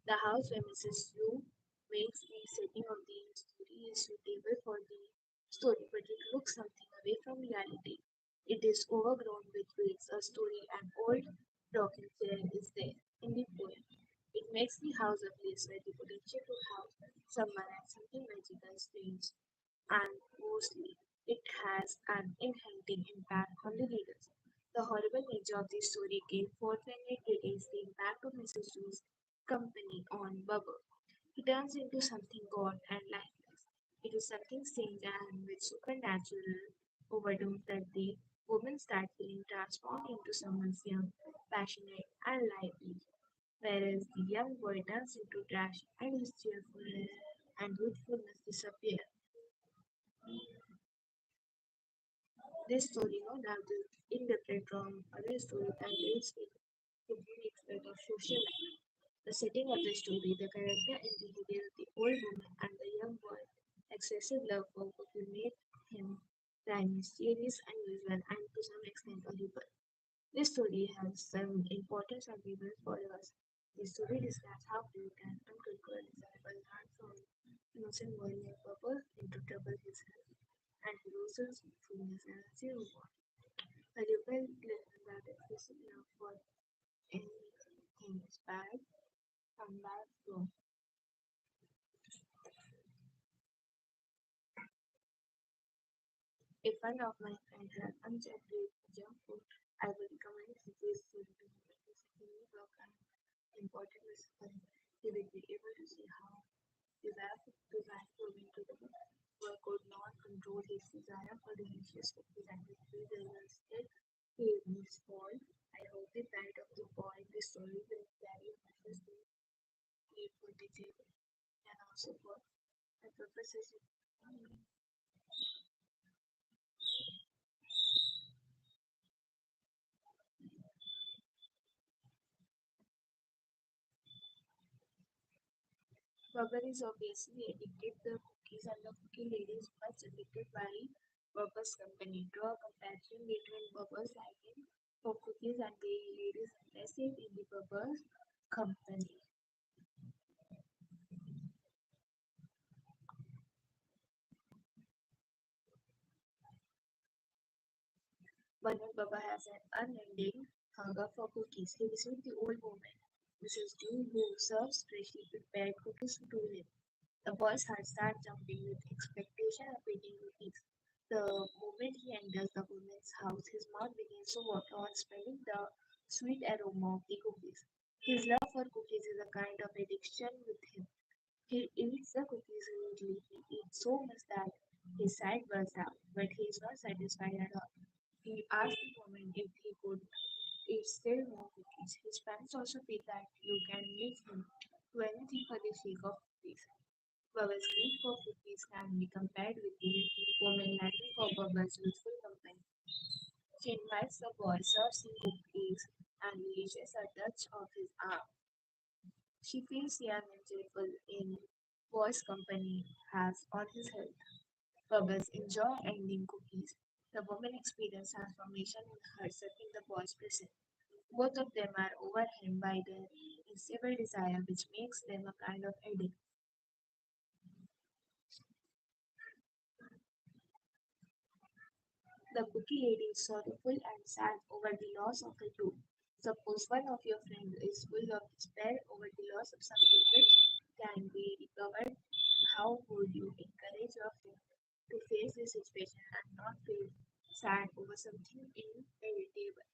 The house where Mrs. Yu makes the setting of the story is suitable for the story, but it looks something away from reality. It is overgrown with weeds, a story, an old rocking chair is there in the poem. It makes the house a place where the potential to have someone and something magical, strange, and mostly it has an enhancing impact on the readers. The horrible nature of the story came forth when it details the impact of Mrs. Yu's company on Bubba. He turns into something gaunt and lifeless. It is something strange and with supernatural overtones that the woman starts feeling transformed into someone young, passionate, and lively, whereas the young boy turns into trash and his cheerfulness and youthfulness disappear. This story, no doubt, is indifferent from other stories that deals with the unique aspect of social life. The setting of the story, the character and behavior of the old woman and the young boy, excessive love for cookie made him time mysterious, unusual, and to some extent horrible. This story has some important arguments for us. The story describes how Blue can uncontrolled desirable learn from innocent boy named Purple into trouble his health, and he loses truthfulness and a zero bond. A rebel lesson that excessive love for anything is bad and bad flow. If one of my friends had unchecked junk food, I would recommend this food to him. It is a unique work and important lesson. He will be able to see how desire for design moving to the work could not control his desire for delicious cookies and his will instead he is fault. I hope the pride of the boy in the story will carry a message to lead for the table and also for the purposes. Bubble is obviously addicted to the cookies and the cookie lady is much addicted by Bubba's company. Draw a comparison between Bubba's liking for cookies and the lady's interest in the Bubba's company. Bernard Baba has an unending hunger for cookies. He visits the old woman, Mrs. Dew, who serves freshly prepared cookies to him. The boy's heart starts jumping with expectation of eating cookies. The moment he enters the woman's house, his mouth begins to water on smelling the sweet aroma of the cookies. His love for cookies is a kind of addiction with him. He eats the cookies immediately. He eats so much that his side bursts out, but he is not satisfied at all. He asks the woman if he could eat still more cookies. His parents also feel that you can make him do anything for the sake of cookies. Bubbles' need for cookies can be compared with the woman lacking for Bubbles' youthful company. She invites the boy, serves him cookies, and leashes a touch of his arm. She feels young and cheerful in boy's company has on his health. Bubbles enjoy ending cookies. The woman experiences transformation in herself in the boy's presence. Both of them are overwhelmed by their insatiable desire, which makes them a kind of addict. The cookie lady is sorrowful and sad over the loss of her tooth. Suppose one of your friends is full of despair over the loss of something which can be recovered. How would you encourage your friend to face this situation and not feel sad over something inevitable?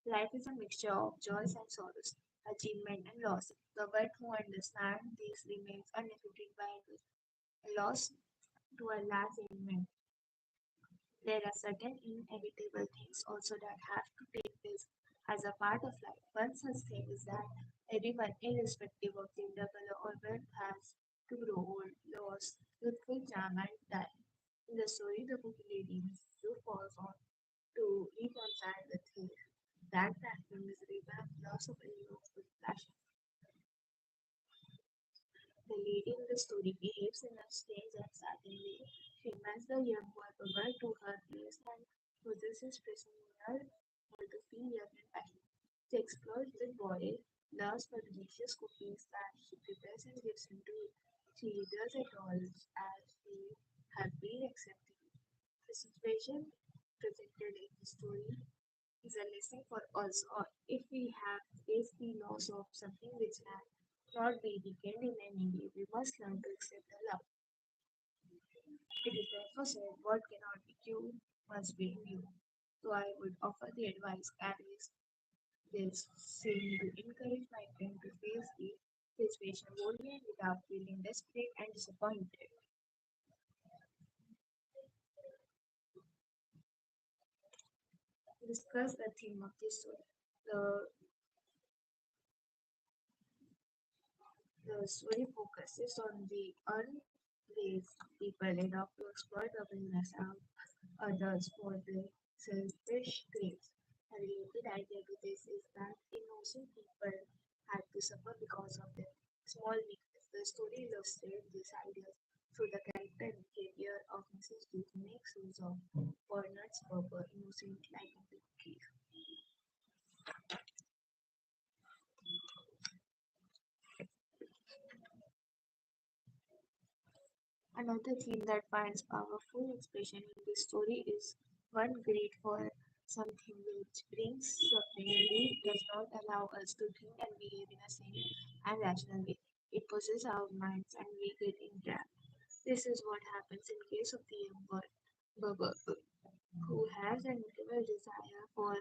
Life is a mixture of joys and sorrows, achievement and loss. The one who understands these remains unaffected by others. A loss to a large element. There are certain inevitable things also that have to take place as a part of life. One such thing is that everyone, irrespective of gender, color, or birth, has to grow old, lose youthful charm, and die. In the story, the book lady who falls on to reconcile the thing that the misery and loss of a youthful passion. The lady in the story behaves in a strange and certain way. She invites the young boy Baba to her place and possesses prisoner for to feel young and passionate. She explores the boy, loves for delicious cookies that she prepares and gives him to eat. She does it all as she had been accepting. The situation presented in the story is a lesson for us all. If we have faced the loss of something which can not be regained in any way, we must learn to accept the love. It is therefore said, what cannot be cured must be renewed. So I would offer the advice carries this saying to encourage my friend to face the situation boldly and without feeling desperate and disappointed. Discuss the theme of this story. The, the story focuses on the unways people adopt to exploit the business of others for their selfish gains. A related idea to this is that innocent people had to suffer because of their small weakness. The story illustrates these ideas through the character and behavior of Mrs. D, who makes use of Bernard's proper innocent like of the cookies. Another theme that finds powerful expression in this story is one great for something which brings suffering really does not allow us to think and behave in a sane and rational way. It possesses our minds and we get entrapped. This is what happens in case of the young boy, Bubba, who has an incredible desire for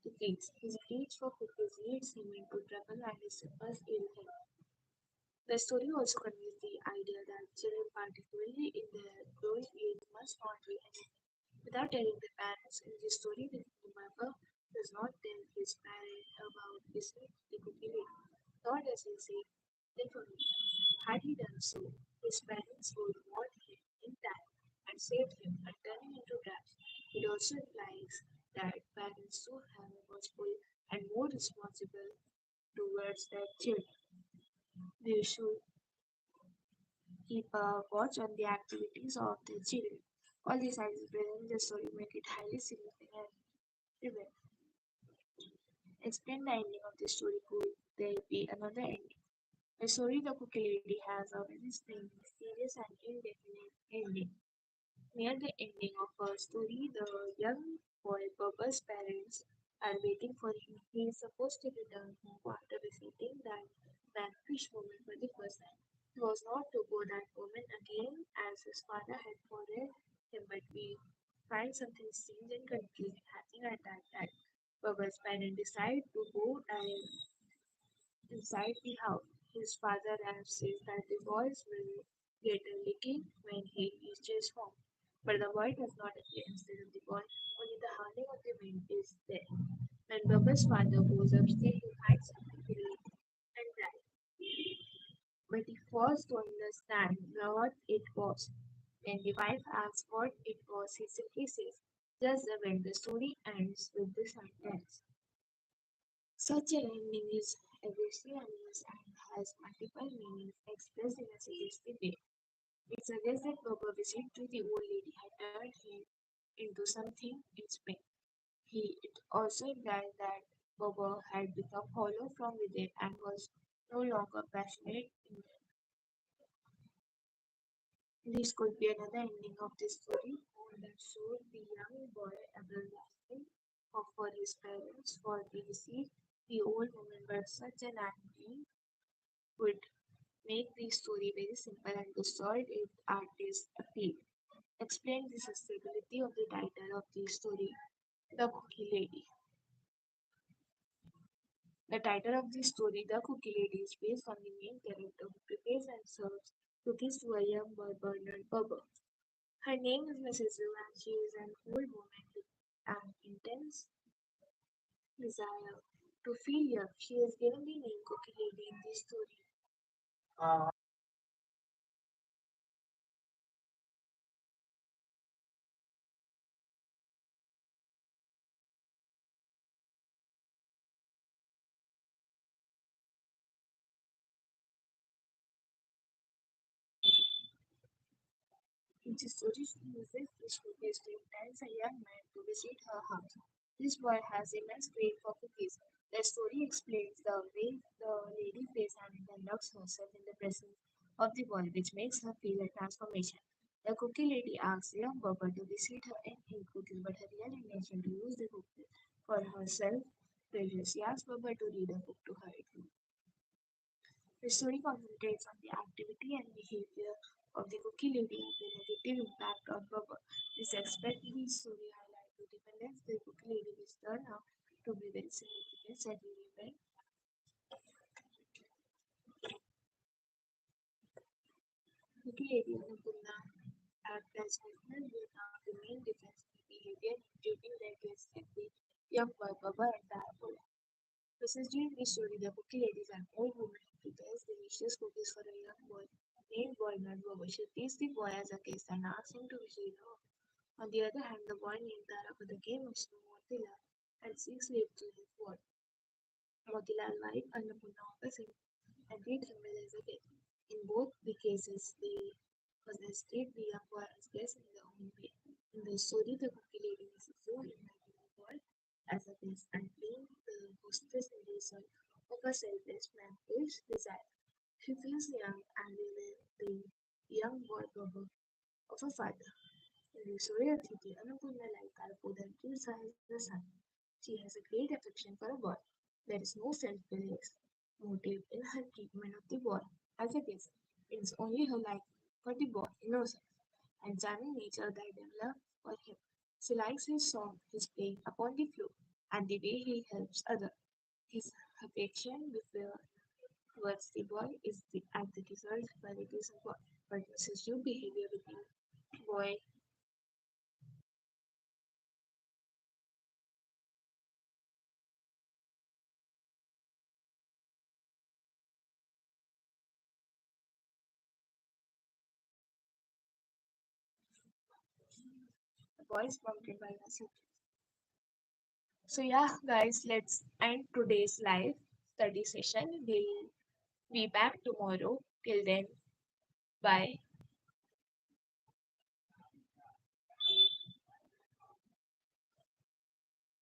cookies. His reach for cookies leads him into trouble and he suffers ill health. The story also conveys the idea that children, particularly in their growing age, must not be anything without telling their parents. In this story, the mother does not tell his parent about his the cookie lady, nor does he say information. Had he done so, his parents would want him in time and save him and turn him into trash. It also implies that parents do have a watchful and more responsible towards their children. They should keep a watch on the activities of their children. All these ideas present in the story make it highly significant and relevant. Explain the ending of the story. Could there be another ending? The story The Cookie Lady has a very strange, mysterious, and indefinite ending. Near the ending of her story, the young boy Bubba's parents are waiting for him. He is supposed to return home after visiting that vanquished woman for the first time. He was not to go that woman again as his father had ordered him, but we find something strange and confusing happening at that time. Bubba's parents decide to go and inside the house. His father says that the boys will get a licking when he reaches home. But the boy does not appear instead of the boy. Only the howling of the wind is there. When Bubba's father goes upstairs, he finds something big and bright. But he fails to understand what it was. When the wife asks what it was, he simply says, just the wind. The story ends with this sentence. Such an ending is obviously unused and has multiple meanings expressed in a suggestive way. It suggests that Baba visit to the old lady had turned him into something in Spain. It also implies that Baba had become hollow from within and was no longer passionate. This could be another ending of the story, one that showed the young boy everlasting offer his parents for the receipt. The old woman, but such an ending would make the story very simple and to solve it artist appeal. Explain the sustainability of the title of the story, The Cookie Lady. The title of the story, The Cookie Lady, is based on the main character who prepares and serves cookies to a young boy, Bernard Bubba. Her name is Mrs. Wu and she is an old woman with an intense desire to feel young. She is given the name Cookie Lady in the story. In the story, she uses these cookies to entice a young man to visit her house. This boy has immense craving for cookies. The story explains the way the lady plays and conducts herself in the presence of the boy, which makes her feel a transformation. The cookie lady asks the young Bubba to visit her and eat cookies, but her real intention to use the cookies for herself pleasure. She asks Bubba to read a book to her. The story concentrates on the activity and behavior of the cookie lady and the negative impact on Bubba. This aspect of the story highlights the dependence the cookie lady which turned out to be very significant at the event. Cookie lady Annapurna act as national leader of the main defensive behavior in treating their guests and the young boy Bubba and the apple. Mrs. G in the story, the cookie lady is an old woman who prepares delicious cookies for a young boy named Bernard Bubba. She treats the boy as a guest and asks him to visit her. On the other hand, the boy named Tara game of Snow Motilal and seeks leave to his ward. Motilal wife Annapurna offers him and treats him well as a guest. In both the cases, they possess treat the young boy as guest in their own way. In the story, the cookie lady is so inviting the boy as a guest and playing the hostess in the result of a selfish man's desire. She feels young and the young boy Bubba of a father. In the story of Thiti, Annapurna like Kalpoda gives her as a son. She has a great affection for a boy. There is no selfless motive in her treatment of the boy as a guest. It is only her like for the boy, innocence, and charming nature that develops for him. She likes his song, his playing upon the flute, and the way he helps others. His affection towards the boy is at the result qualities of boy, but Mrs. Yu behavior with the boy voice prompted by message. So yeah, guys, let's end today's live study session. We'll be back tomorrow. Till then, bye.